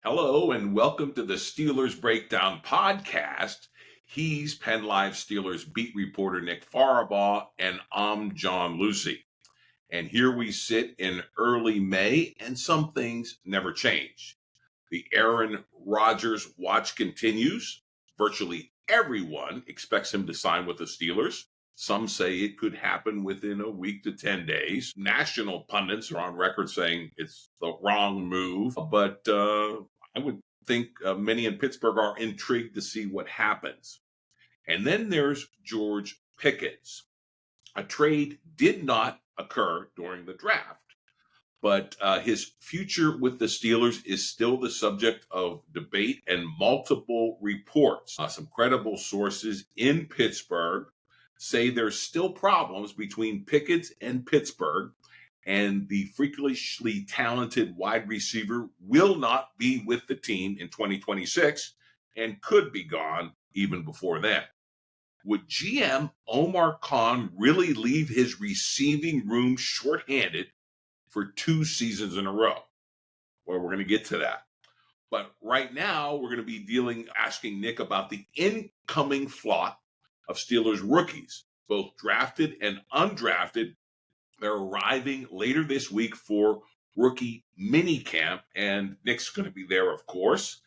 Hello and welcome to the Steelers Breakdown Podcast. He's Penn Live Steelers beat reporter Nick Farabaugh, and I'm John Luciew. And here we sit in early May, and some things never change. The Aaron Rodgers watch continues. Virtually everyone expects him to sign with the Steelers. Some say it could happen within a week to 10 days. National pundits are on record saying it's the wrong move, but I would think many in Pittsburgh are intrigued to see what happens. And then there's George Pickens. A trade did not occur during the draft, but his future with the Steelers is still the subject of debate and multiple reports. Some credible sources in Pittsburgh say there's still problems between Pickens and Pittsburgh, and the freakishly talented wide receiver will not be with the team in 2026 and could be gone even before then. Would GM Omar Khan really leave his receiving room shorthanded for 2 seasons in a row? Well, we're going to get to that. But right now, we're going to be asking Nick about the incoming flock of Steelers rookies, both drafted and undrafted. They're arriving later this week for rookie mini camp, and Nick's going to be there, of course.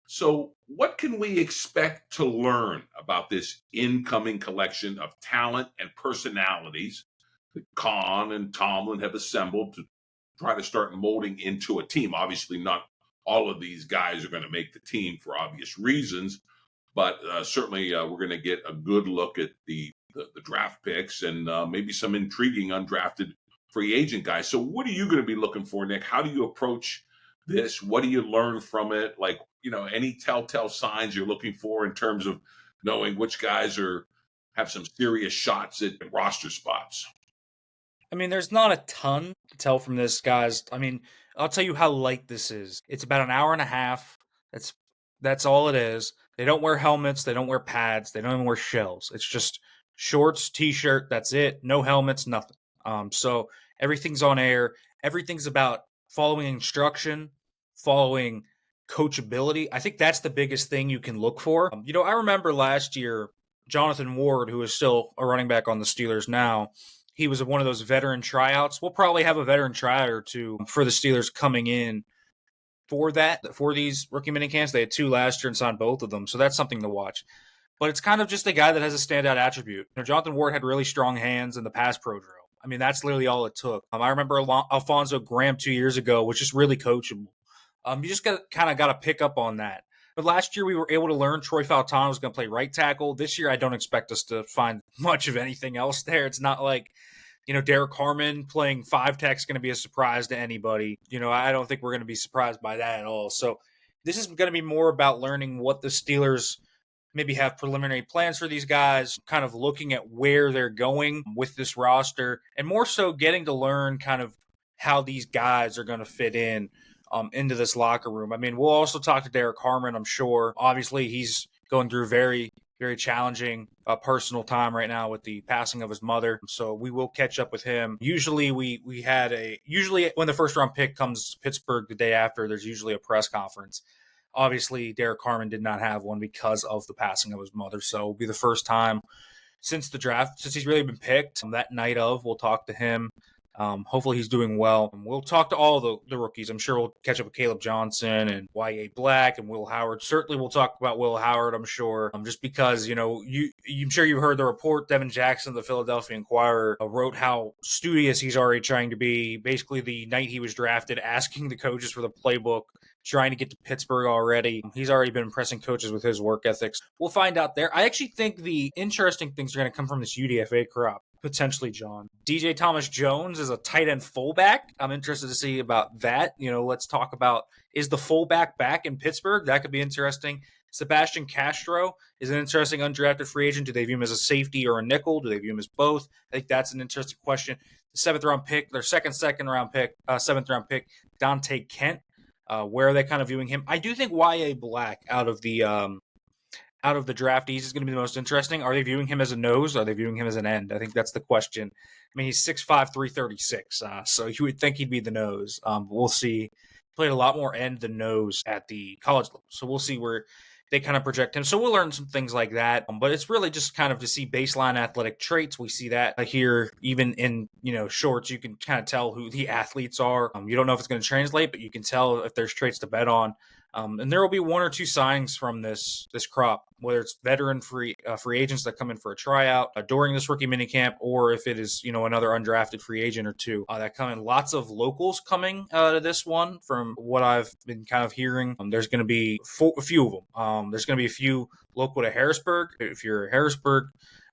So what can we expect to learn about this incoming collection of talent and personalities that Khan and Tomlin have assembled to try to start molding into a team? Obviously, not all of these guys are going to make the team for obvious reasons, but certainly we're going to get a good look at the draft picks and maybe some intriguing undrafted free agent guys. So what are you going to be looking for, Nick? How do you approach this? What do you learn from it? Like, any telltale signs you're looking for in terms of knowing which guys have some serious shots at roster spots? I mean, there's not a ton to tell from this, guys. I mean, I'll tell you how light this is. It's about an hour and a half. That's all it is. They don't wear helmets. They don't wear pads. They don't even wear shells. It's just shorts, t-shirt. That's it. No helmets, nothing. So everything's on air. Everything's about following instruction, following coachability. I think that's the biggest thing you can look for. I remember last year, Jonathan Ward, who is still a running back on the Steelers now, he was one of those veteran tryouts. We'll probably have a veteran tryout or two for the Steelers coming in for these rookie minicamps. They had 2 last year and signed both of them, so that's something to watch. But it's kind of just a guy that has a standout attribute. Jonathan Ward had really strong hands in the pass pro drill. I mean, that's literally all it took. I remember Alfonso Graham 2 years ago was just really coachable. You just got to pick up on that. But last year we were able to learn Troy Fautanu was going to play right tackle. This year I don't expect us to find much of anything else there. It's not like, Derek Harmon playing 5 tech is going to be a surprise to anybody. I don't think we're going to be surprised by that at all. So this is going to be more about learning what the Steelers maybe have preliminary plans for these guys, kind of looking at where they're going with this roster, and more so getting to learn kind of how these guys are going to fit in into this locker room. I mean, we'll also talk to Derek Harmon, I'm sure. Obviously, he's going through very, very challenging personal time right now with the passing of his mother. So we will catch up with him. Usually usually when the first round pick comes to Pittsburgh the day after, there's usually a press conference. Obviously, Derek Harmon did not have one because of the passing of his mother. So it'll be the first time since the draft, since he's really been picked. That night of, we'll talk to him. Hopefully he's doing well. We'll talk to all the rookies. I'm sure we'll catch up with Caleb Johnson and Y.A. Black and Will Howard. Certainly we'll talk about Will Howard, I'm sure. Just because, I'm sure you've heard the report. Devin Jackson of the Philadelphia Inquirer wrote how studious he's already trying to be. Basically the night he was drafted, asking the coaches for the playbook, trying to get to Pittsburgh already. He's already been impressing coaches with his work ethics. We'll find out there. I actually think the interesting things are going to come from this UDFA crop. Potentially, John. DJ Thomas Jones is a tight end fullback. I'm interested to see about that. Let's talk about, is the fullback back in Pittsburgh? That could be interesting. Sebastian Castro is an interesting undrafted free agent. Do they view him as a safety or a nickel? Do they view him as both? I think that's an interesting question. The seventh round pick, Dante Kent. Where are they kind of viewing him? I do think Y.A. Black out of the draftees is going to be the most interesting. Are they viewing him as a nose? Or are they viewing him as an end? I think that's the question. I mean, he's 6'5", 336, so you would think he'd be the nose. We'll see. played a lot more end than nose at the college level. So we'll see where they kind of project him. So we'll learn some things like that. But it's really just kind of to see baseline athletic traits. We see that here, even in, shorts, you can kind of tell who the athletes are. You don't know if it's going to translate, but you can tell if there's traits to bet on. And there will be one or two signings from this crop, whether it's veteran free agents that come in for a tryout during this rookie minicamp, or if it is another undrafted free agent or two that come in. Lots of locals coming to this one, from what I've been kind of hearing. There's going to be a few of them. There's going to be a few local to Harrisburg, if you're Harrisburg.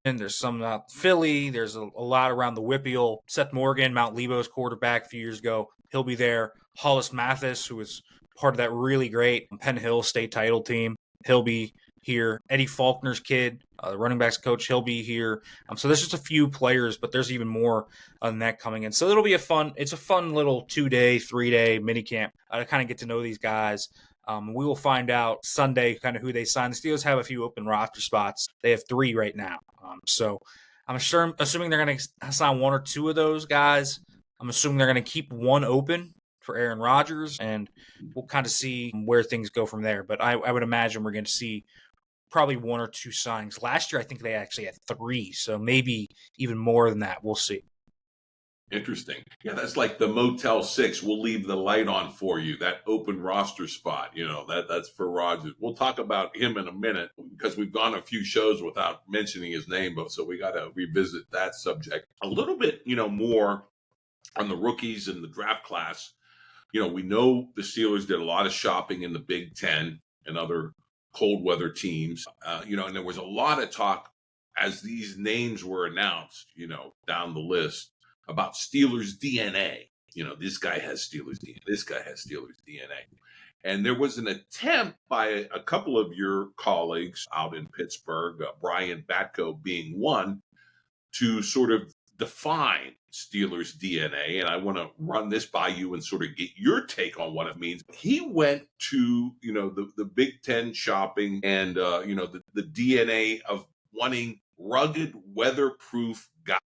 And there's some out Philly. There's a lot around the WPIAL. Seth Morgan, Mount Lebo's quarterback a few years ago, he'll be there. Hollis Mathis, who was part of that really great Penn Hill state title team, he'll be here. Eddie Faulkner's kid, the running backs coach, he'll be here. So there's just a few players, but there's even more than that coming in. So it'll be a fun little 2-day, 3-day mini camp to kind of get to know these guys. We will find out Sunday kind of who they sign. The Steelers have a few open roster spots. They have 3 right now. So I'm assuming they're going to sign 1 or 2 of those guys. I'm assuming they're going to keep 1 open for Aaron Rodgers, and we'll kind of see where things go from there. But I would imagine we're going to see probably 1 or 2 signings. Last year, I think they actually had 3, so maybe even more than that. We'll see. Interesting. Yeah, that's like the Motel 6. We'll leave the light on for you. That open roster spot, that's for Rodgers. We'll talk about him in a minute because we've gone a few shows without mentioning his name, but so we got to revisit that subject a little bit, more on the rookies in the draft class. We know the Steelers did a lot of shopping in the Big Ten and other cold weather teams, and there was a lot of talk as these names were announced, down the list about Steelers DNA. This guy has Steelers DNA. This guy has Steelers DNA. And there was an attempt by a couple of your colleagues out in Pittsburgh, Brian Batko being one, to sort of define Steelers DNA. And I want to run this by you and sort of get your take on what it means. He went to, the Big Ten shopping and, the DNA of wanting rugged, weatherproof guys.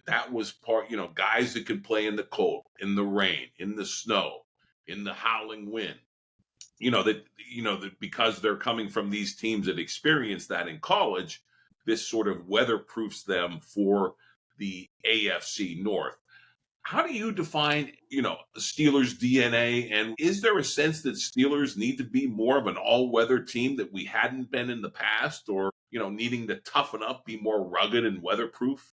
That was part, guys that could play in the cold, in the rain, in the snow, in the howling wind. That because they're coming from these teams that experience that in college, this sort of weatherproofs them for the AFC North. How do you define, Steelers DNA? And is there a sense that Steelers need to be more of an all-weather team that we hadn't been in the past, or, needing to toughen up, be more rugged and weatherproof?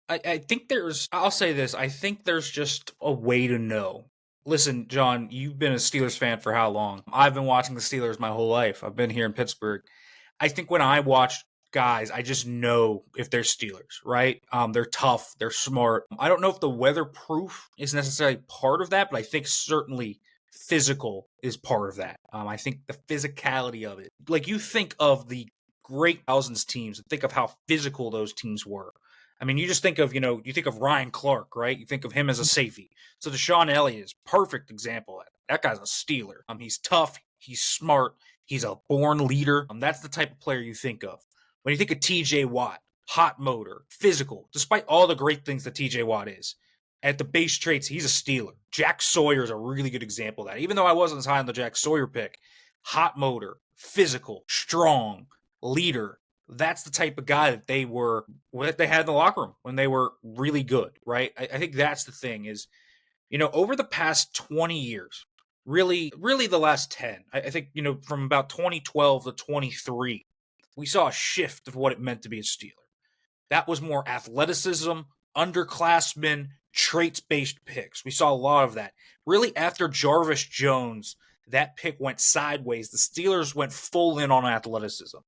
I think I'll say this, I think there's just a way to know. Listen, John, you've been a Steelers fan for how long? I've been watching the Steelers my whole life. I've been here in Pittsburgh. I think when I watch guys, I just know if they're Steelers, right? They're tough, they're smart. I don't know if the weatherproof is necessarily part of that, but I think certainly physical is part of that. I think the physicality of it. Like, you think of the great thousands teams and think of how physical those teams were. I mean, you just think of, you think of Ryan Clark, right? You think of him as a safety. So Deshaun Elliott is a perfect example of that. That guy's a Steeler. He's tough. He's smart. He's a born leader. That's the type of player you think of. When you think of TJ Watt, hot motor, physical, despite all the great things that TJ Watt is, at the base traits, he's a Steeler. Jack Sawyer is a really good example of that. Even though I wasn't as high on the Jack Sawyer pick, hot motor, physical, strong, leader. That's the type of guy that they had in the locker room when they were really good, right? I think that's the thing is, over the past 20 years, really the last 10, I think, from about 2012 to 23, we saw a shift of what it meant to be a Steeler. That was more athleticism, underclassmen, traits-based picks. We saw a lot of that. Really, after Jarvis Jones, that pick went sideways. The Steelers went full in on athleticism.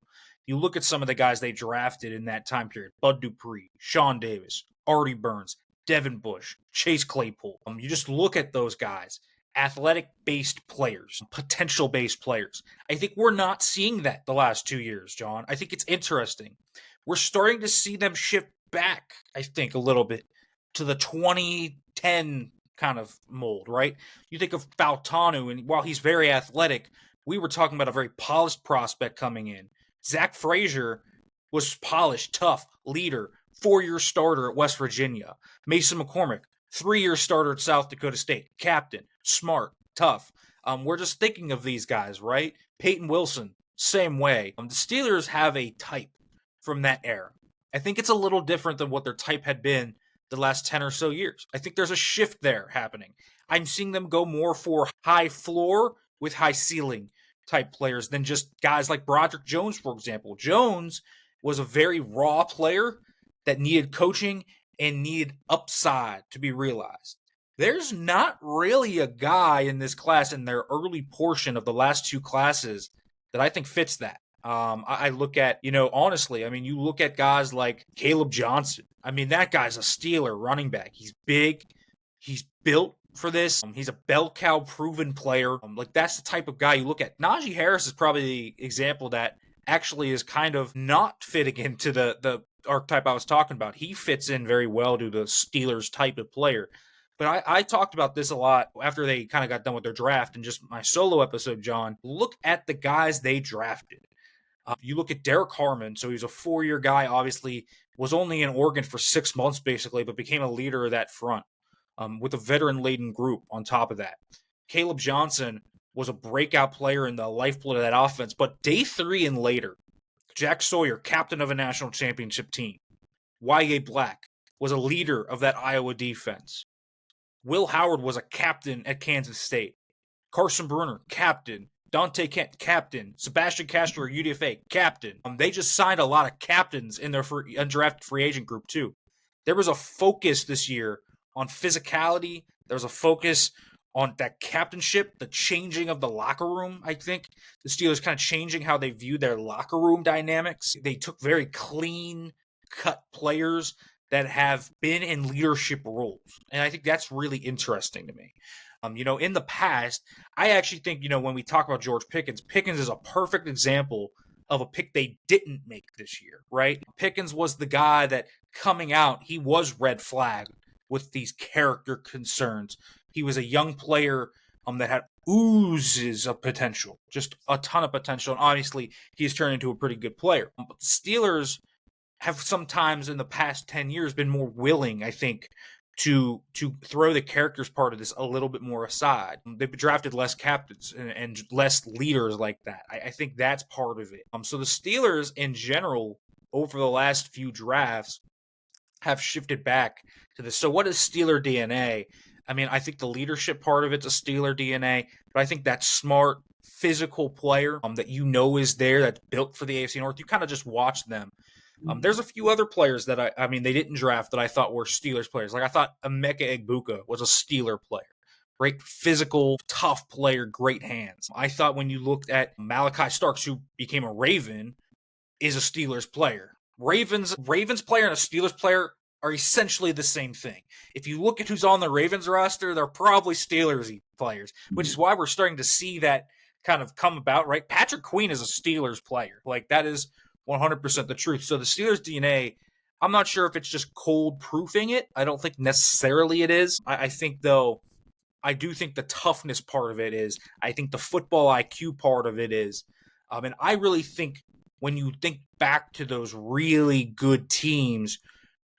You look at some of the guys they drafted in that time period: Bud Dupree, Sean Davis, Artie Burns, Devin Bush, Chase Claypool. You just look at those guys, athletic-based players, potential-based players. I think we're not seeing that the last 2 years, John. I think it's interesting. We're starting to see them shift back, I think, a little bit to the 2010 kind of mold, right? You think of Fautanu, and while he's very athletic, we were talking about a very polished prospect coming in. Zach Frazier was polished, tough, leader, 4-year starter at West Virginia. Mason McCormick, 3-year starter at South Dakota State, captain. smart, tough. We're just thinking of these guys, right? Peyton Wilson, same way. The Steelers have a type from that era. I think it's a little different than what their type had been the last 10 or so years. I think there's a shift there happening. I'm seeing them go more for high floor with high ceiling type players than just guys like Broderick Jones, for example. Jones was a very raw player that needed coaching and needed upside to be realized. There's not really a guy in this class in their early portion of the last two classes that I think fits that. I look at, honestly, you look at guys like Caleb Johnson. That guy's a Steeler running back. He's big. He's built for this. He's a bell cow proven player. That's the type of guy you look at. Najee Harris is probably the example that actually is kind of not fitting into the archetype I was talking about. He fits in very well to the Steelers type of player. But I talked about this a lot after they kind of got done with their draft and just my solo episode, John. Look at the guys they drafted. You look at Derek Harmon, so he's a 4-year guy, obviously, was only in Oregon for 6 months, basically, but became a leader of that front with a veteran-laden group on top of that. Caleb Johnson was a breakout player in the lifeblood of that offense, but day 3 and later, Jack Sawyer, captain of a national championship team. Y.A. Black was a leader of that Iowa defense. Will Howard was a captain at Kansas State. Carson Brunner, captain. Dante Kent, captain. Sebastian Castro, UDFA, captain. They just signed a lot of captains in their undrafted free agent group, too. There was a focus this year on physicality. There was a focus on that captainship, the changing of the locker room, I think. The Steelers kind of changing how they view their locker room dynamics. They took very clean-cut players that have been in leadership roles. And I think that's really interesting to me. In the past, I actually think, when we talk about George Pickens, Pickens is a perfect example of a pick they didn't make this year, right? Pickens was the guy that coming out, he was red flagged with these character concerns. He was a young player that had oozes of potential, just a ton of potential. And obviously, he's turned into a pretty good player. But the Steelers have sometimes in the past 10 years been more willing, I think, to throw the characters part of this a little bit more aside. They've drafted less captains and less leaders like that. I think that's part of it. So the Steelers in general, over the last few drafts, have shifted back to this. So what is Steeler DNA? I think the leadership part of it's a Steeler DNA, but I think that smart, physical player that is there, that's built for the AFC North, you kind of just watch them. There's a few other players that they didn't draft that I thought were Steelers players. Like I thought Emeka Egbuka was a Steeler player. Great physical, tough player, great hands. I thought when you looked at Malachi Starks, who became a Raven, is a Steelers player. Ravens player and a Steelers player are essentially the same thing. If you look at who's on the Ravens roster, they're probably Steelers players, which is why we're starting to see that kind of come about, right? Patrick Queen is a Steelers player. That is 100% the truth. So the Steelers DNA, I'm not sure if it's just cold proofing it. I don't think necessarily it is. I think, though, I do think the toughness part of it is. I think the football IQ part of it is. And I really think when you think back to those really good teams,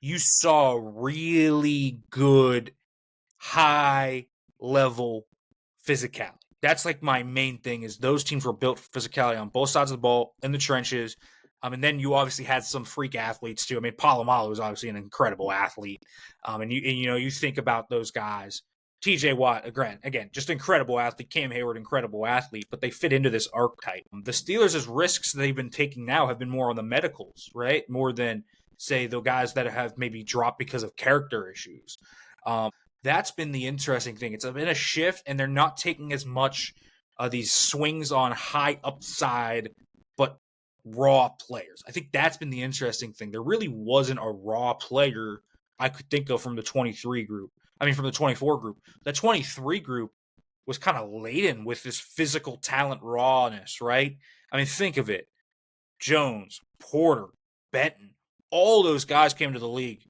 you saw really good high-level physicality. That's my main thing is those teams were built for physicality on both sides of the ball, in the trenches. And then you obviously had some freak athletes too. Polamalu was obviously an incredible athlete. And you think about those guys. TJ Watt, again, just incredible athlete. Cam Hayward, incredible athlete, but they fit into this archetype. The Steelers' risks they've been taking now have been more on the medicals, right? More than, say, the guys that have maybe dropped because of character issues. That's been the interesting thing. It's been a shift, and they're not taking as much these swings on high upside, but raw players. I think that's been the interesting thing. There really wasn't a raw player I could think of from the 23 group. From the 24 group. The 23 group was kind of laden with this physical talent rawness, right? Think of it. Jones, Porter, Benton, all those guys came to the league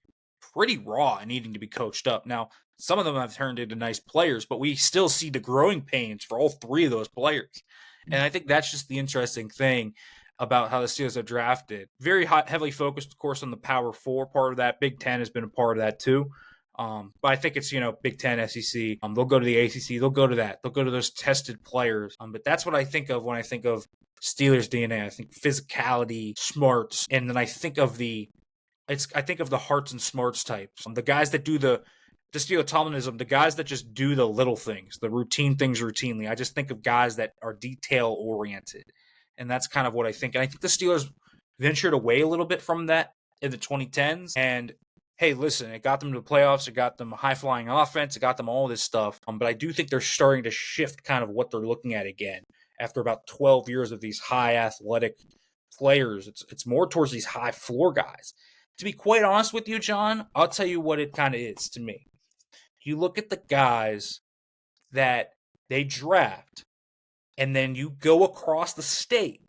pretty raw and needing to be coached up. Now, some of them have turned into nice players, but we still see the growing pains for all three of those players. And I think that's just the interesting thing about how the Steelers have drafted. Very heavily focused, of course, on the Power 4 part of that. Big Ten has been a part of that too. But I think it's, Big Ten, SEC. They'll go to the ACC. They'll go to that. They'll go to those tested players. But that's what I think of when I think of Steelers DNA. I think physicality, smarts, and then I think of the hearts and smarts types. The guys that do the steal Tomlinism, the guys that just do the little things, the routine things routinely. I just think of guys that are detail oriented. And that's kind of what I think. And I think the Steelers ventured away a little bit from that in the 2010s. And hey, listen, it got them to the playoffs. It got them a high-flying offense. It got them all this stuff. But I do think they're starting to shift kind of what they're looking at again. After about 12 years of these high athletic players, it's more towards these high floor guys. To be quite honest with you, John, I'll tell you what it kind of is to me. You look at the guys that they draft, and then you go across the state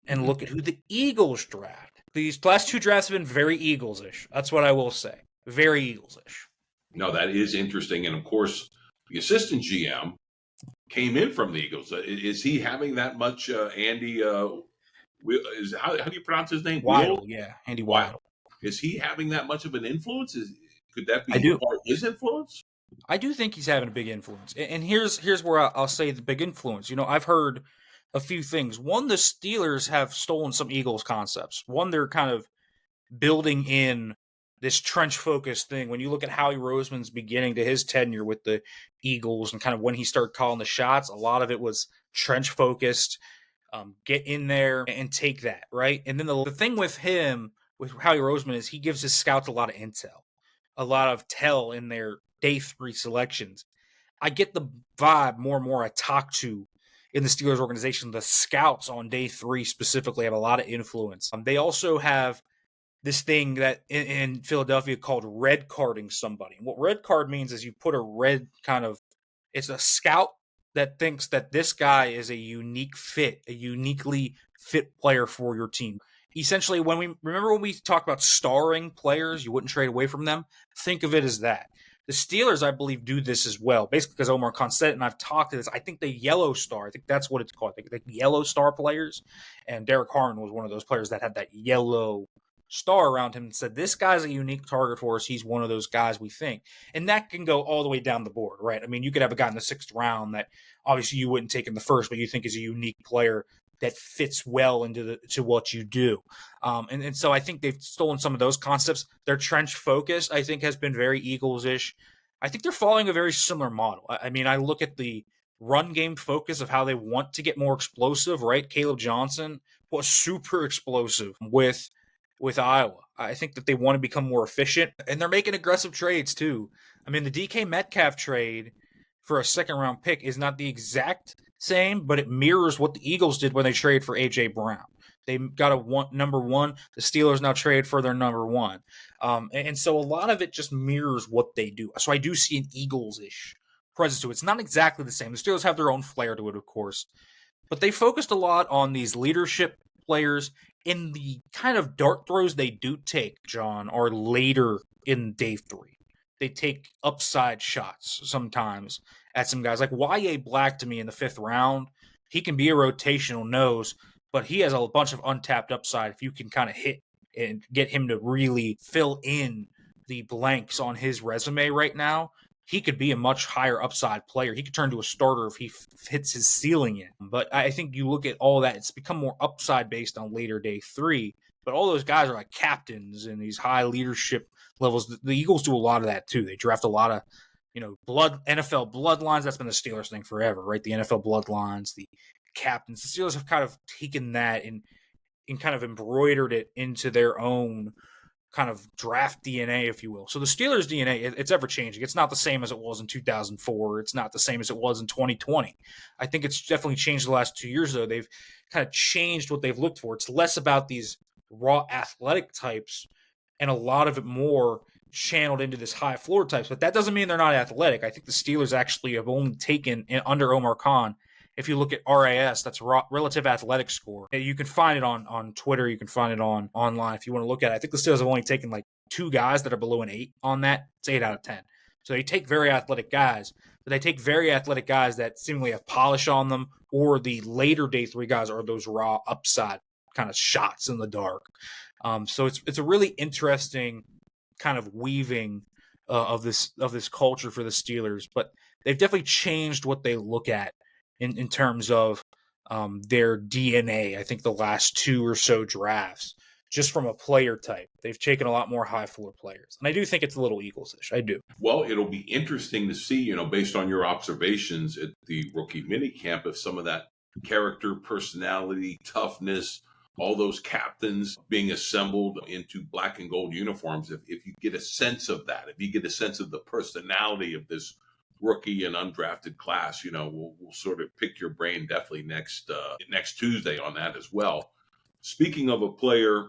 and look at who the Eagles draft. These last two drafts have been very Eagles-ish. That's what I will say. Very Eagles-ish. No, that is interesting. And, of course, the assistant GM came in from the Eagles. Is he having that much, Andy? How do you pronounce his name? Waddle, yeah. Andy Waddle. Is he having that much of an influence? Could that be part of his influence? I do think he's having a big influence. And here's where I'll say the big influence. I've heard a few things. One, the Steelers have stolen some Eagles concepts. One, they're kind of building in this trench-focused thing. When you look at Howie Roseman's beginning to his tenure with the Eagles and kind of when he started calling the shots, a lot of it was trench-focused. Get in there and take that, right? And then the thing with him, with Howie Roseman, is he gives his scouts a lot of intel, a lot of tell in their day 3 selections. I get the vibe more and more I talk to in the Steelers organization. The scouts on day 3 specifically have a lot of influence. They also have this thing that in Philadelphia called red carding somebody. And what red card means is you put a red it's a scout that thinks that this guy is a unique fit, a uniquely fit player for your team. Essentially, when we talk about starring players, you wouldn't trade away from them. Think of it as that. The Steelers, I believe, do this as well, basically because Omar Khan said it, and I've talked to this. I think the yellow star, I think that's what it's called, the yellow star players, and Derek Harmon was one of those players that had that yellow star around him and said, this guy's a unique target for us. He's one of those guys we think. And that can go all the way down the board, right? I mean, you could have a guy in the 6th round that obviously you wouldn't take in the 1st, but you think is a unique player that fits well to what you do. And so I think they've stolen some of those concepts. Their trench focus, I think, has been very Eagles-ish. I think they're following a very similar model. I mean, I look at the run game focus of how they want to get more explosive, right? Caleb Johnson was super explosive with Iowa. I think that they want to become more efficient, and they're making aggressive trades too. I mean, the DK Metcalf trade for a 2nd-round pick is not the exact same, but it mirrors what the Eagles did when they traded for A.J. Brown. They got number 1. The Steelers now trade for their number 1. And so a lot of it just mirrors what they do. So I do see an Eagles-ish presence to it. It's not exactly the same. The Steelers have their own flair to it, of course. But they focused a lot on these leadership players. In the kind of dart throws they do take, John, are later in day 3. They take upside shots sometimes at some guys. Like Y.A. Black to me in the 5th round. He can be a rotational nose, but he has a bunch of untapped upside if you can kind of hit and get him to really fill in the blanks on his resume right now. He could be a much higher upside player. He could turn to a starter if he hits his ceiling in. But I think you look at all that, it's become more upside based on later day 3. But all those guys are like captains and these high leadership levels. The Eagles do a lot of that too. They draft a lot of, NFL bloodlines. That's been the Steelers thing forever, right? The NFL bloodlines, the captains. The Steelers have kind of taken that and kind of embroidered it into their own kind of draft DNA, if you will. So the Steelers DNA, it's ever changing. It's not the same as it was in 2004. It's not the same as it was in 2020. I think it's definitely changed the last 2 years, though. They've kind of changed what they've looked for. It's less about these raw athletic types and a lot of it more channeled into this high floor types. But that doesn't mean they're not athletic. I think the Steelers actually have only taken, under Omar Khan, if you look at RAS, that's relative athletic score. You can find it on Twitter. You can find it online if you want to look at it. I think the Steelers have only taken like 2 guys that are below an 8 on that. It's 8 out of 10. So they take very athletic guys, but they take very athletic guys that seemingly have polish on them, or the later day 3 guys are those raw upside kind of shots in the dark. So it's a really interesting kind of weaving of this culture for the Steelers, but they've definitely changed what they look at in terms of their DNA. I think the last 2 or so drafts, just from a player type, they've taken a lot more high floor players, and I do think it's a little Eagles-ish. I do. Well, it'll be interesting to see, based on your observations at the rookie minicamp, if some of that character, personality, toughness, all those captains being assembled into black and gold uniforms, if you get a sense of that, if you get a sense of the personality of this rookie and undrafted class, we'll sort of pick your brain definitely next Tuesday on that as well. Speaking of a player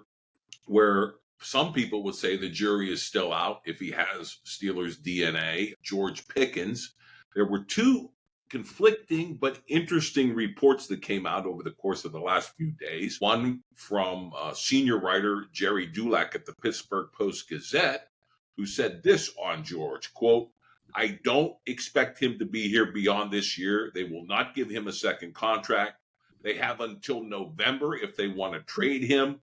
where some people would say the jury is still out if he has Steelers DNA, George Pickens. There were 2 conflicting but interesting reports that came out over the course of the last few days. One from senior writer Jerry Dulac at the Pittsburgh Post-Gazette, who said this on George, quote, "I don't expect him to be here beyond this year. They will not give him a second contract. They have until November if they want to trade him.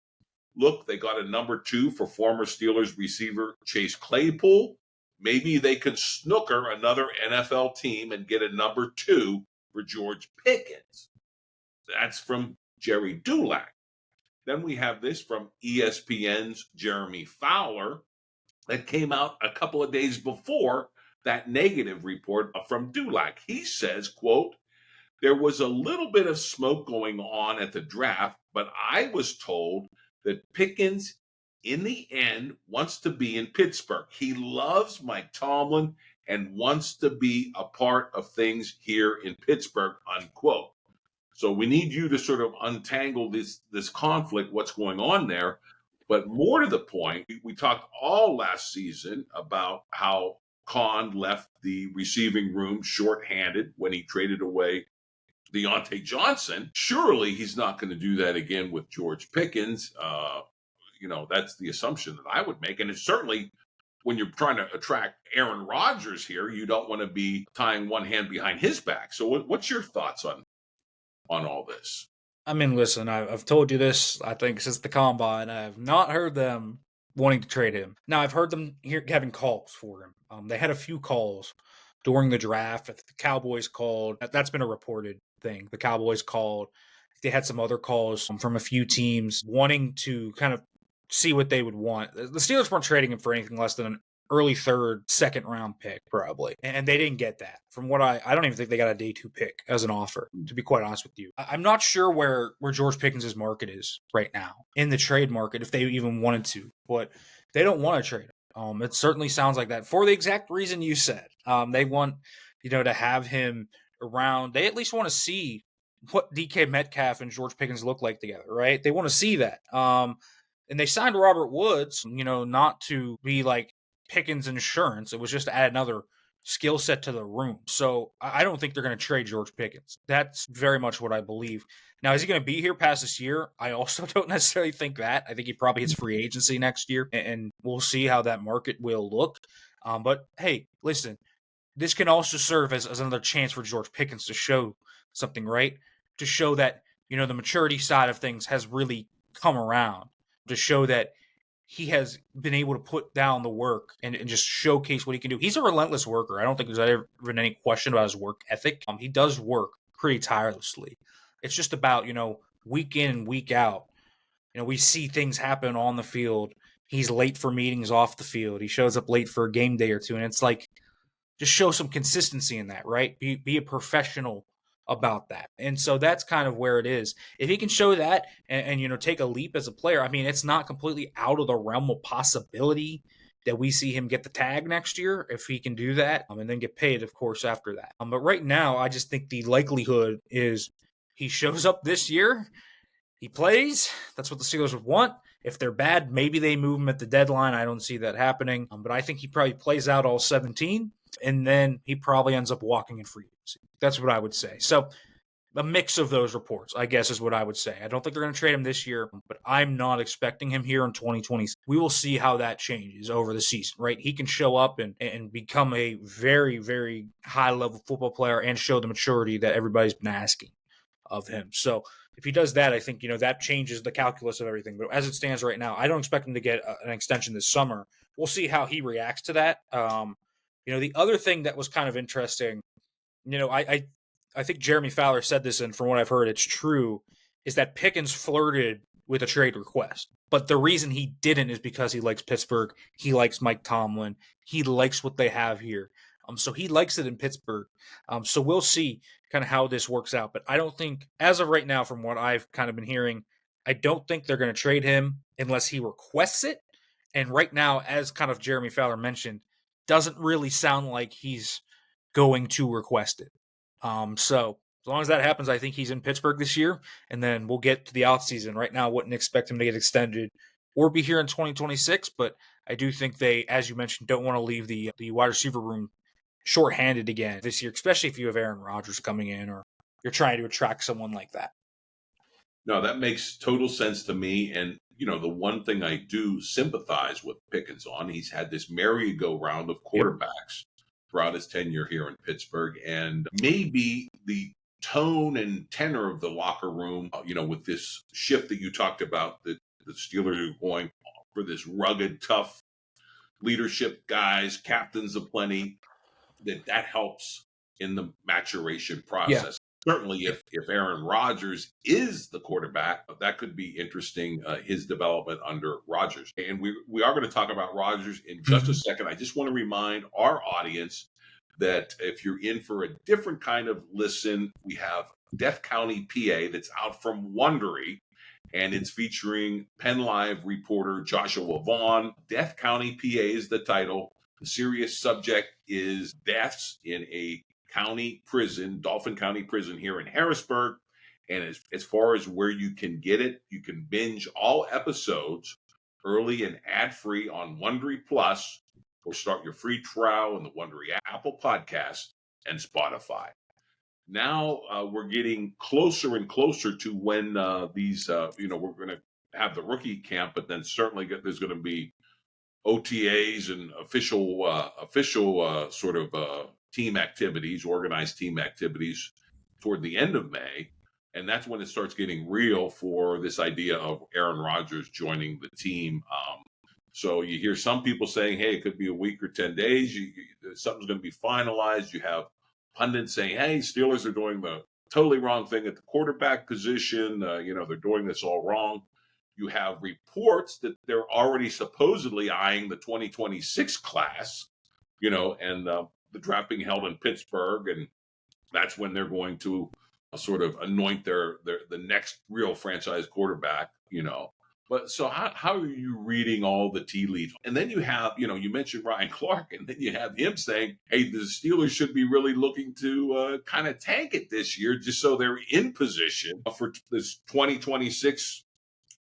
Look, they got a number 2 for former Steelers receiver Chase Claypool. Maybe they could snooker another NFL team and get a number 2 for George Pickens." That's from Jerry Dulac. Then we have this from ESPN's Jeremy Fowler that came out a couple of days before that negative report from Dulac. He says, quote, "There was a little bit of smoke going on at the draft, but I was told that Pickens, in the end, wants to be in Pittsburgh. He loves Mike Tomlin and wants to be a part of things here in Pittsburgh," unquote. So we need you to sort of untangle this conflict, what's going on there. But more to the point, we talked all last season about how Kahn left the receiving room shorthanded when he traded away Deontay Johnson. Surely he's not going to do that again with George Pickens. That's the assumption that I would make. And it's certainly, when you're trying to attract Aaron Rodgers here, you don't want to be tying one hand behind his back. So what's your thoughts on all this? I mean, listen, I've told you this, I think, since the Combine. I have not heard them wanting to trade him. Now, I've heard them having calls for him. They had a few calls during the draft. The Cowboys called. That's been a reported thing. The Cowboys called. They had some other calls from a few teams wanting to kind of see what they would want. The Steelers weren't trading him for anything less than an early 3rd, 2nd round pick, probably. And they didn't get that. From what I don't even think they got a day 2 pick as an offer, to be quite honest with you. I'm not sure where George Pickens' market is right now in the trade market, if they even wanted to, but they don't want to trade him. It certainly sounds like that for the exact reason you said. They want, to have him around. They at least want to see what DK Metcalf and George Pickens look like together, right? They want to see that. And they signed Robert Woods, not to be like Pickens insurance. It was just to add another skill set to the room. So I don't think they're going to trade George Pickens. That's very much what I believe. Now, is he going to be here past this year? I also don't necessarily think that. I think he probably hits free agency next year, and we'll see how that market will look. But hey, listen, this can also serve as another chance for George Pickens to show something, right? To show that, the maturity side of things has really come around, to show that he has been able to put down the work and just showcase what he can do. He's a relentless worker. I don't think there's ever been any question about his work ethic. He does work pretty tirelessly. It's just about, week in and week out, we see things happen on the field. He's late for meetings off the field. He shows up late for a game day or two. And it's like, just show some consistency in that, right? Be a professional about that. And so that's kind of where it is. If he can show that and take a leap as a player, I mean, it's not completely out of the realm of possibility that we see him get the tag next year if he can do that, and then get paid, of course, after that. But right now, I just think the likelihood is he shows up this year, he plays. That's what the Steelers would want. If they're bad, maybe they move him at the deadline. I don't see that happening. But I think he probably plays out all 17, and then he probably ends up walking in free agency. That's what I would say. So a mix of those reports, I guess, is what I would say. I don't think they're going to trade him this year, but I'm not expecting him here in 2020. We will see how that changes over the season, right? He can show up and become a very, very high-level football player and show the maturity that everybody's been asking of him. So if he does that, I think, that changes the calculus of everything. But as it stands right now, I don't expect him to get an extension this summer. we'll see how he reacts to that. The other thing that was kind of interesting, I think Jeremy Fowler said this, and from what I've heard, it's true, is that Pickens flirted with a trade request. But the reason he didn't is because he likes Pittsburgh. He likes Mike Tomlin. He likes what they have here. So he likes it in Pittsburgh. So we'll see kind of how this works out. But I don't think, as of right now, from what I've kind of been hearing, I don't think they're going to trade him unless he requests it. And right now, as kind of Jeremy Fowler mentioned, doesn't really sound like he's going to request it. So as long as that happens, I think he's in Pittsburgh this year, and then we'll get to the offseason. Right now, I wouldn't expect him to get extended or be here in 2026, but I do think they, as you mentioned, don't want to leave the wide receiver room shorthanded again this year, especially if you have Aaron Rodgers coming in or you're trying to attract someone like that. No, that makes total sense to me. And, the one thing I do sympathize with Pickens on, he's had this merry-go-round of quarterbacks throughout his tenure here in Pittsburgh. And maybe the tone and tenor of the locker room, with this shift that you talked about, that the Steelers are going for this rugged, tough leadership guys, captains aplenty, that helps in the maturation process. Certainly, if Aaron Rodgers is the quarterback, that could be interesting, his development under Rodgers. And we are going to talk about Rodgers in just a second. I just want to remind our audience that if you're in for a different kind of listen, we have Death County, PA, that's out from Wondery, and it's featuring Penn Live reporter Joshua Vaughn. Death County, PA is the title. The serious subject is deaths in a county prison, Dauphin County Prison here in Harrisburg. And as far as where you can get it, you can binge all episodes early and ad-free on Wondery Plus, or start your free trial in the Wondery Apple Podcast and Spotify. Now we're getting closer and closer to when these, we're going to have the rookie camp, but then certainly there's going to be OTAs and official sort of team activities, organized team activities toward the end of May. And that's when it starts getting real for this idea of Aaron Rodgers joining the team. So you hear some people saying, hey, it could be a week or 10 days. Something's going to be finalized. You have pundits saying, hey, Steelers are doing the totally wrong thing at the quarterback position. They're doing this all wrong. You have reports that they're already supposedly eyeing the 2026 class, and the draft being held in Pittsburgh. And that's when they're going to sort of anoint the next real franchise quarterback, But so how are you reading all the tea leaves? And then you have, you mentioned Ryan Clark, and then you have him saying, hey, the Steelers should be really looking to kind of tank it this year just so they're in position for this 2026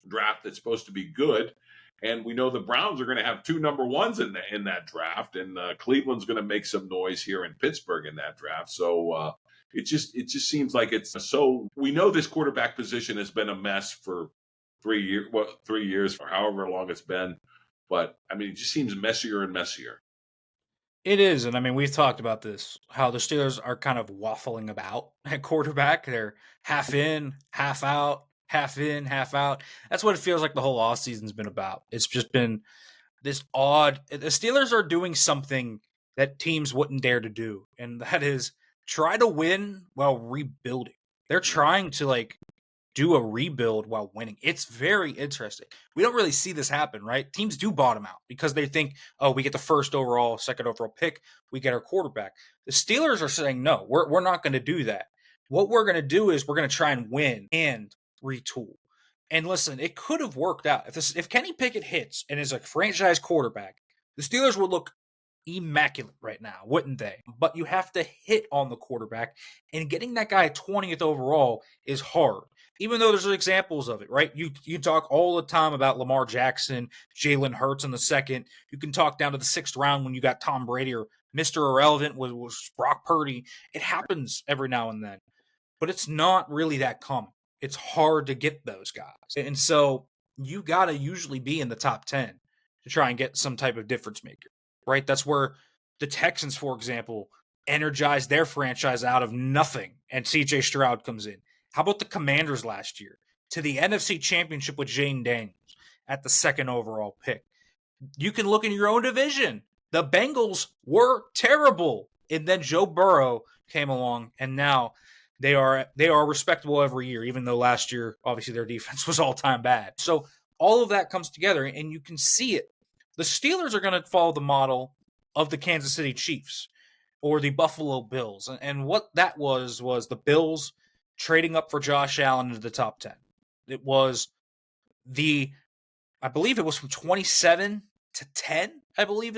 draft that's supposed to be good. And we know the Browns are going to have 2 number ones in that draft, and Cleveland's going to make some noise here in Pittsburgh in that draft. So it just seems like it's so. We know this quarterback position has been a mess for 3 years, or however long it's been. But I mean, it just seems messier and messier. It is, and I mean, we've talked about this, how the Steelers are kind of waffling about at quarterback. They're half in, half out, half in, half out. That's what it feels like the whole offseason's been about. It's just been this odd. The Steelers are doing something that teams wouldn't dare to do, and that is try to win while rebuilding. They're trying to do a rebuild while winning. It's very interesting. We don't really see this happen, right? Teams do bottom out because they think, oh, we get the first overall, second overall pick, we get our quarterback. The Steelers are saying, no, we're not going to do that. What we're going to do is we're going to try and win and retool. And listen, it could have worked out. If Kenny Pickett hits and is a franchise quarterback, the Steelers would look immaculate right now, wouldn't they? But you have to hit on the quarterback, and getting that guy 20th overall is hard. Even though there's examples of it, right? You talk all the time about Lamar Jackson, Jalen Hurts in the second. You can talk down to the 6th round when you got Tom Brady, or Mr. Irrelevant was Brock Purdy. It happens every now and then, but it's not really that common. It's hard to get those guys. And so you got to usually be in the top 10 to try and get some type of difference maker, right? That's where the Texans, for example, energized their franchise out of nothing, and C.J. Stroud comes in. How about the Commanders last year to the NFC Championship with Jane Daniels at the 2nd overall pick? You can look in your own division. The Bengals were terrible. And then Joe Burrow came along, and now they are respectable every year, even though last year, obviously, their defense was all-time bad. So all of that comes together, and you can see it. The Steelers are going to follow the model of the Kansas City Chiefs or the Buffalo Bills. And what that was the Bills trading up for Josh Allen into the top 10. It was I believe it was from 27 to 10, I believe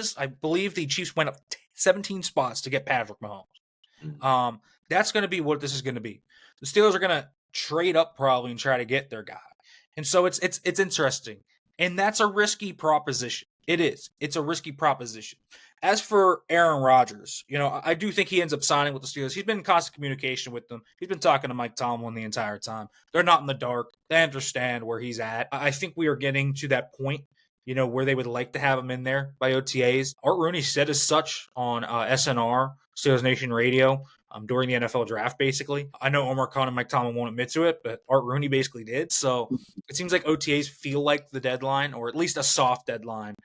the Chiefs went up 17 spots to get Patrick Mahomes. That's going to be what this is going to be. The Steelers are going to trade up probably and try to get their guy. And so it's interesting. And that's a risky proposition. It is. It's a risky proposition. As for Aaron Rodgers, I do think he ends up signing with the Steelers. He's been in constant communication with them. He's been talking to Mike Tomlin the entire time. They're not in the dark. They understand where he's at. I think we are getting to that point, where they would like to have him in there by OTAs. Art Rooney said as such on SNR, Steelers Nation Radio, during the NFL draft, basically. I know Omar Khan and Mike Tomlin won't admit to it, but Art Rooney basically did. So it seems like OTAs feel like the deadline, or at least a soft deadline,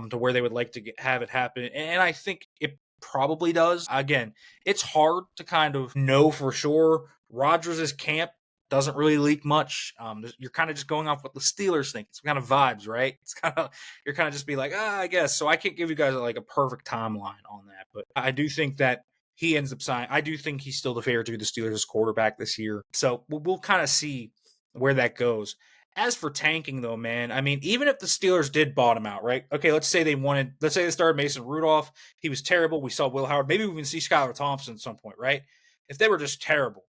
to where they would like to have it happen. And I think it probably does. Again, it's hard to kind of know for sure. Rodgers' camp doesn't really leak much. You're kind of just going off what the Steelers think. It's kind of vibes, right? You're kind of just be like, I guess. So I can't give you guys like a perfect timeline on that. But I do think that he ends up signing. I do think he's still the favorite to be the Steelers' quarterback this year. So we'll kind of see where that goes. As for tanking, though, man, I mean, even if the Steelers did bottom out, right? Okay, let's say they started Mason Rudolph. He was terrible. We saw Will Howard. Maybe we can see Skylar Thompson at some point, right? If they were just terrible.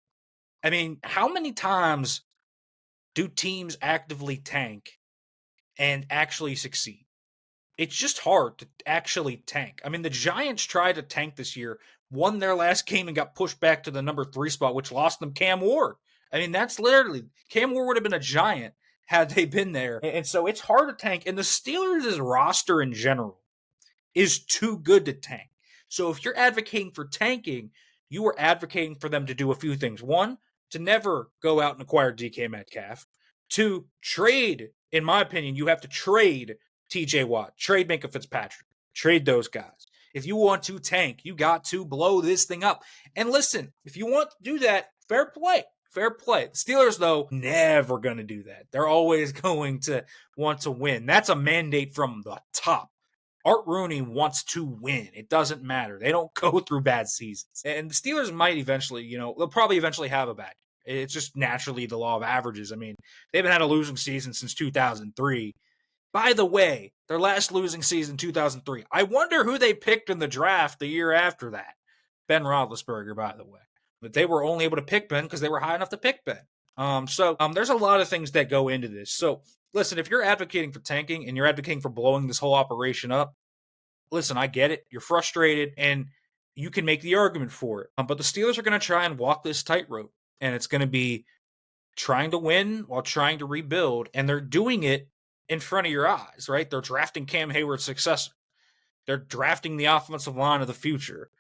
I mean, how many times do teams actively tank and actually succeed? It's just hard to actually tank. I mean, the Giants tried to tank this year, won their last game, and got pushed back to the number 3 spot, which lost them Cam Ward. I mean, that's literally Cam Ward would have been a Giant had they been there. And so it's hard to tank. And the Steelers' roster in general is too good to tank. So if you're advocating for tanking, you are advocating for them to do a few things. One, to never go out and acquire DK Metcalf. Two, trade. In my opinion, you have to trade TJ Watt, trade Minka Fitzpatrick, trade those guys. If you want to tank, you got to blow this thing up. And listen, if you want to do that, fair play. Fair play. The Steelers, though, never going to do that. They're always going to want to win. That's a mandate from the top. Art Rooney wants to win. It doesn't matter. They don't go through bad seasons. And the Steelers might eventually, they'll probably eventually have a bad year. It's just naturally the law of averages. I mean, they haven't had a losing season since 2003. By the way, their last losing season, 2003. I wonder who they picked in the draft the year after that. Ben Roethlisberger, by the way. But they were only able to pick Ben because they were high enough to pick Ben. So there's a lot of things that go into this. So listen, if you're advocating for tanking and you're advocating for blowing this whole operation up, listen, I get it. You're frustrated and you can make the argument for it. But the Steelers are going to try and walk this tightrope, and it's going to be trying to win while trying to rebuild. And they're doing it in front of your eyes, right? They're drafting Cam Hayward's successor. They're drafting the offensive line of the future.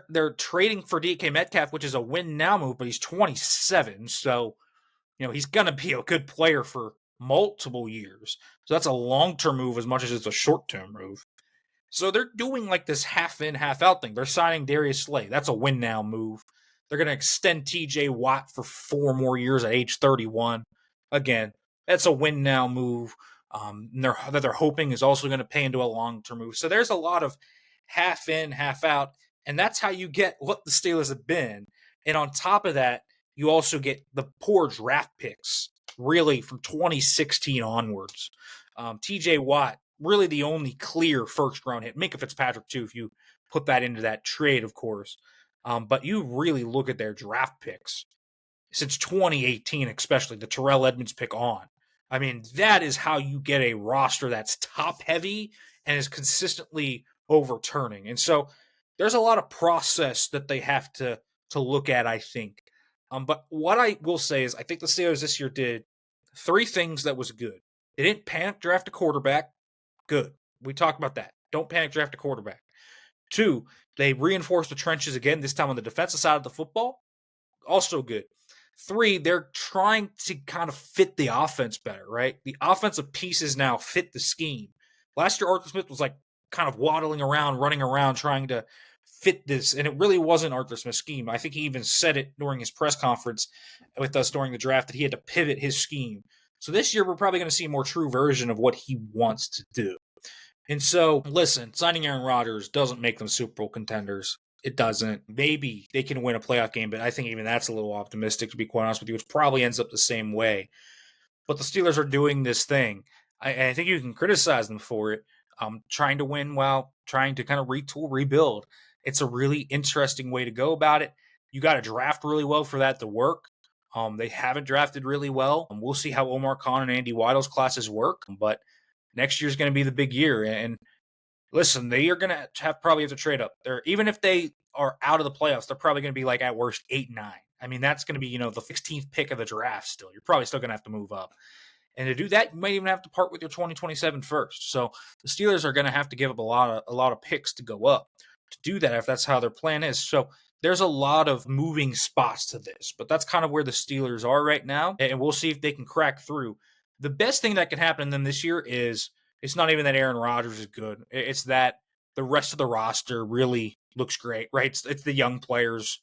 They're trading for DK Metcalf, which is a win now move, but he's 27, so he's gonna be a good player for multiple years. So that's a long-term move as much as it's a short-term move. So they're doing like this half in, half out thing. They're signing Darius Slay. That's a win now move. They're gonna extend TJ Watt for 4 more years at age 31. Again, that's a win now move. That they're hoping is also going to pay into a long-term move. So there's a lot of half in, half out. And that's how you get what the Steelers have been. And on top of that, you also get the poor draft picks, really, from 2016 onwards. TJ Watt, really the only clear first-round hit. Minka Fitzpatrick, too, if you put that into that trade, of course. But you really look at their draft picks since 2018, especially the Terrell Edmonds pick on. I mean, that is how you get a roster that's top-heavy and is consistently overturning. And so there's a lot of process that they have to look at, I think. But what I will say is I think the Steelers this year did 3 things that was good. They didn't panic draft a quarterback. Good. We talked about that. Don't panic draft a quarterback. 2, they reinforced the trenches again, this time on the defensive side of the football. Also good. 3, they're trying to kind of fit the offense better, right? The offensive pieces now fit the scheme. Last year, Arthur Smith was like kind of waddling around, running around, trying to fit this, and it really wasn't Arthur Smith's scheme. I think he even said it during his press conference with us during the draft that he had to pivot his scheme. So this year, we're probably going to see a more true version of what he wants to do. And so, listen, signing Aaron Rodgers doesn't make them Super Bowl contenders. It doesn't. Maybe they can win a playoff game, but I think even that's a little optimistic, to be quite honest with you, which probably ends up the same way. But the Steelers are doing this thing. I think you can criticize them for it, trying to win while trying to kind of retool, rebuild. It's a really interesting way to go about it. You got to draft really well for that to work. They haven't drafted really well. We'll see how Omar Khan and Andy Weidl's classes work, but next year's going to be the big year. And listen, they are going to probably have to trade up there. Even if they are out of the playoffs, they're probably going to be like at worst 8-9. I mean, that's going to be, the 16th pick of the draft still. You're probably still going to have to move up. And to do that, you might even have to part with your 2027 first. So the Steelers are going to have to give up a lot of picks to go up to do that if that's how their plan is. So there's a lot of moving spots to this, but that's kind of where the Steelers are right now. And we'll see if they can crack through. The best thing that can happen to them this year is it's not even that Aaron Rodgers is good. It's that the rest of the roster really looks great, right? It's the young players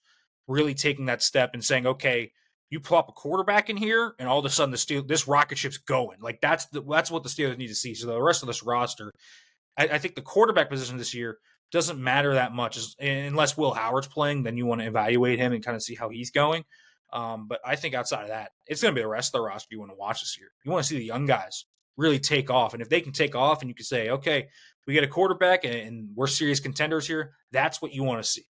really taking that step and saying, okay, you plop a quarterback in here, and all of a sudden this rocket ship's going. Like that's what the Steelers need to see. So the rest of this roster, I think the quarterback position this year doesn't matter that much, unless Will Howard's playing. Then you want to evaluate him and kind of see how he's going. But I think outside of that, it's going to be the rest of the roster you want to watch this year. You want to see the young guys really take off, and if they can take off, and you can say, okay, we get a quarterback, and we're serious contenders here. That's what you want to see.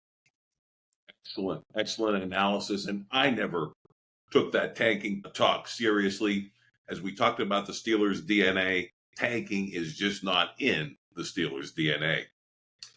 Excellent analysis, and I never took that tanking talk seriously. As we talked about the Steelers' DNA, tanking is just not in the Steelers' DNA.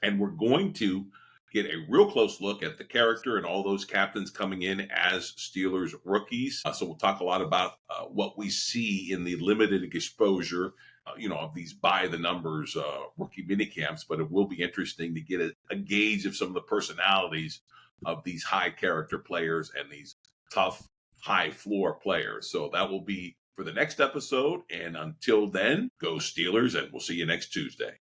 And we're going to get a real close look at the character and all those captains coming in as Steelers rookies. So we'll talk a lot about what we see in the limited exposure, of these by-the-numbers rookie minicamps. But it will be interesting to get a gauge of some of the personalities of these high-character players and these tough, high-floor players. So that will be for the next episode. And until then, go Steelers, and we'll see you next Tuesday.